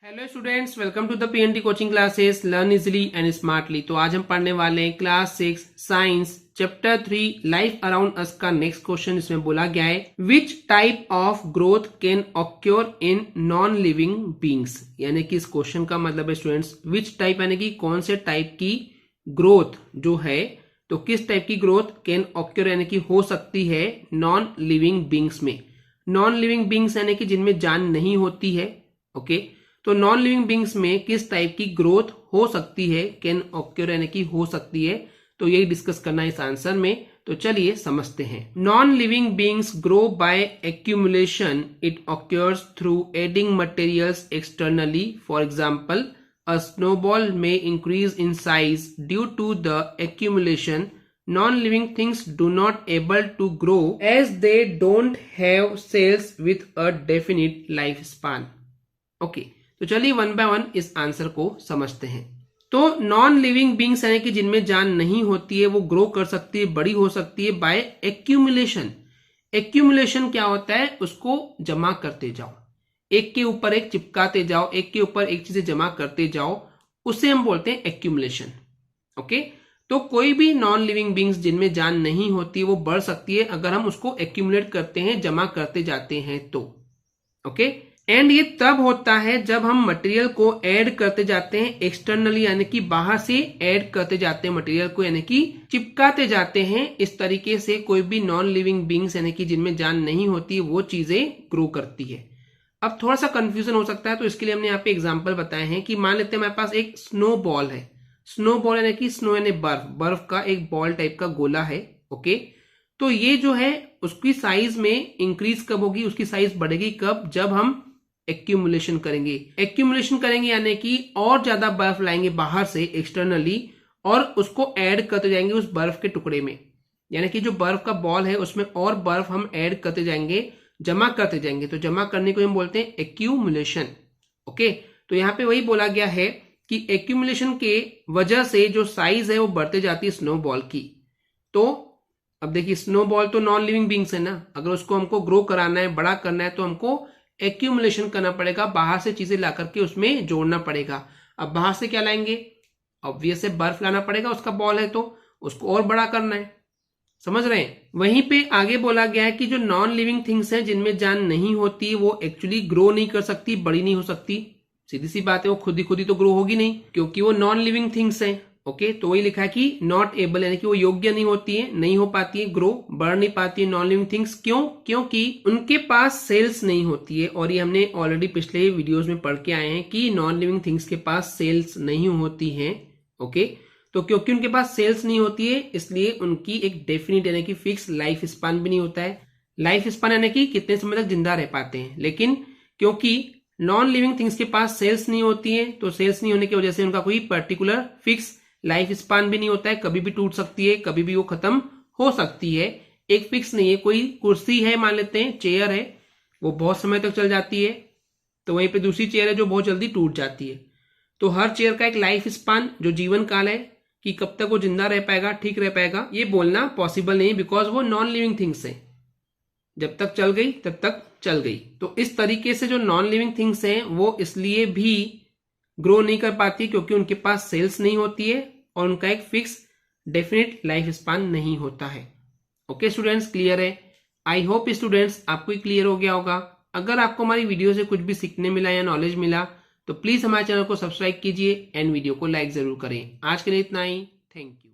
Hello students, welcome to the PNT coaching classes learn easily and smartly. तो आज हम पढ़ने वाले हैं class 6 science chapter 3 life around us का नेक्स्ट क्वेश्चन। इसमें बोला गया है which type of growth can occur in non living beings. यानी कि इस क्वेश्चन का मतलब है स्टूडेंट्स विच टाइप यानी कि कौन से टाइप की ग्रोथ जो है, तो किस टाइप की ग्रोथ कैन ऑक्योर यानी कि हो सकती है नॉन लिविंग बींग्स में। नॉन लिविंग बींग्स यानी कि जिनमें जान नहीं होती है। ओके, तो नॉन लिविंग बींग्स में किस टाइप की ग्रोथ हो सकती है, कैन ऑक्योर यानी कि हो सकती है, तो यही डिस्कस करना है इस आंसर में। तो चलिए समझते हैं। Non living beings grow by accumulation. It occurs through adding materials externally. For example, a snowball में increase in size due to the accumulation. Non-living things do not able to grow as they don't have cells with a definite lifespan. Okay, तो चलिए one by one इस answer को समझते हैं। तो non living beings यानी कि जिनमें जान नहीं होती है वो ग्रो कर सकती है, बड़ी हो सकती है बाय एक्यूमुलेशन। एक्यूमुलेशन क्या होता है, उसको जमा करते जाओ, एक के ऊपर एक चिपकाते जाओ, एक के ऊपर एक चीजें जमा करते जाओ, उसे हम बोलते हैं एक्यूमुलेशन। ओके, तो कोई भी नॉन लिविंग बींग्स जिनमें जान नहीं होती वो बढ़ सकती है अगर हम उसको एक्यूमुलेट करते हैं, जमा करते जाते हैं तो। ओके, एंड ये तब होता है जब हम मटेरियल को ऐड करते जाते हैं एक्सटर्नली, यानी कि बाहर से ऐड करते जाते हैं मटेरियल को, यानी कि चिपकाते जाते हैं। इस तरीके से कोई भी नॉन लिविंग बींग्स यानी कि जिनमें जान नहीं होती वो चीजें ग्रो करती है। अब थोड़ा सा कंफ्यूजन हो सकता है, तो इसके लिए हमने यहाँ पे एग्जाम्पल बताए हैं कि मान लेते हैं हमारे पास एक स्नो बॉल है। स्नो बॉल यानी कि स्नो यानी बर्फ, बर्फ का एक बॉल टाइप का गोला है। ओके, तो ये जो है उसकी साइज में इंक्रीज कब होगी, उसकी साइज बढ़ेगी कब, जब हम एक्यूमुलेशन करेंगे। एक्यूमुलेशन करेंगे यानी कि और ज्यादा बर्फ लाएंगे बाहर से एक्सटर्नली और उसको ऐड करते जाएंगे उस बर्फ के टुकड़े में। यानी कि जो बर्फ का बॉल है उसमें और बर्फ हम ऐड करते जाएंगे, जमा करते जाएंगे। तो जमा करने को हम बोलते हैं एक्यूमुलेशन। ओके, तो यहाँ पे वही बोला गया है कि एक्यूमुलेशन के वजह से जो साइज है वो बढ़ते जाती है स्नो बॉल की। तो अब देखिए, स्नो बॉल तो नॉन लिविंग बींग्स है ना, अगर उसको हमको ग्रो कराना है, बड़ा करना है, तो हमको एक्यूमुलेशन करना पड़ेगा, बाहर से चीजें ला करके उसमें जोड़ना पड़ेगा। अब बाहर से क्या लाएंगे, ऑब्वियस है बर्फ लाना पड़ेगा, उसका बॉल है तो उसको और बड़ा करना है। समझ रहे हैं। वहीं पे आगे बोला गया है कि जो नॉन लिविंग थिंग्स हैं जिनमें जान नहीं होती वो एक्चुअली ग्रो नहीं कर सकती, बड़ी नहीं हो सकती। सीधी सी बात है, वो खुद ही तो ग्रो होगी नहीं क्योंकि वो नॉन लिविंग थिंग्स हैं। ओके, तो वही लिखा है कि नॉट एबल यानी कि वो योग्य नहीं होती है, नहीं हो पाती है ग्रो, बढ़ नहीं पाती है नॉन लिविंग थिंग्स। क्यों? क्योंकि उनके पास सेल्स नहीं होती है। और ये हमने ऑलरेडी पिछले वीडियोस में पढ़ के आए हैं कि नॉन लिविंग थिंग्स के पास सेल्स नहीं होती हैं। ओके, तो क्योंकि उनके पास सेल्स नहीं होती है इसलिए उनकी एक डेफिनिट यानी कि फिक्स लाइफ स्पान भी नहीं होता है। लाइफ स्पान यानी कि कितने समय तक जिंदा रह पाते हैं। लेकिन क्योंकि नॉन लिविंग थिंग्स के पास सेल्स नहीं होती है, तो सेल्स नहीं होने की वजह से उनका कोई पर्टिकुलर फिक्स लाइफ स्पान भी नहीं होता है। कभी भी टूट सकती है, कभी भी वो खत्म हो सकती है, एक फिक्स नहीं है। कोई कुर्सी है, मान लेते हैं चेयर है, वो बहुत समय तक चल जाती है, तो वहीं पे दूसरी चेयर है जो बहुत जल्दी टूट जाती है। तो हर चेयर का एक लाइफ स्पान जो जीवन काल है कि कब तक वो जिंदा रह पाएगा, ठीक रह पाएगा, ये बोलना पॉसिबल नहीं, बिकॉज वो नॉन लिविंग थिंग्स है। जब तक चल गई तब तक चल गई। तो इस तरीके से जो नॉन लिविंग थिंग्स हैं वो इसलिए भी ग्रो नहीं कर पाती क्योंकि उनके पास सेल्स नहीं होती है और उनका एक फिक्स डेफिनेट लाइफ स्पान नहीं होता है। ओके स्टूडेंट्स, क्लियर है? आई होप स्टूडेंट्स आपको क्लियर हो गया होगा। अगर आपको हमारी वीडियो से कुछ भी सीखने मिला या नॉलेज मिला तो प्लीज हमारे चैनल को सब्सक्राइब कीजिए एंड वीडियो को लाइक जरूर करें। आज के लिए इतना ही, थैंक यू।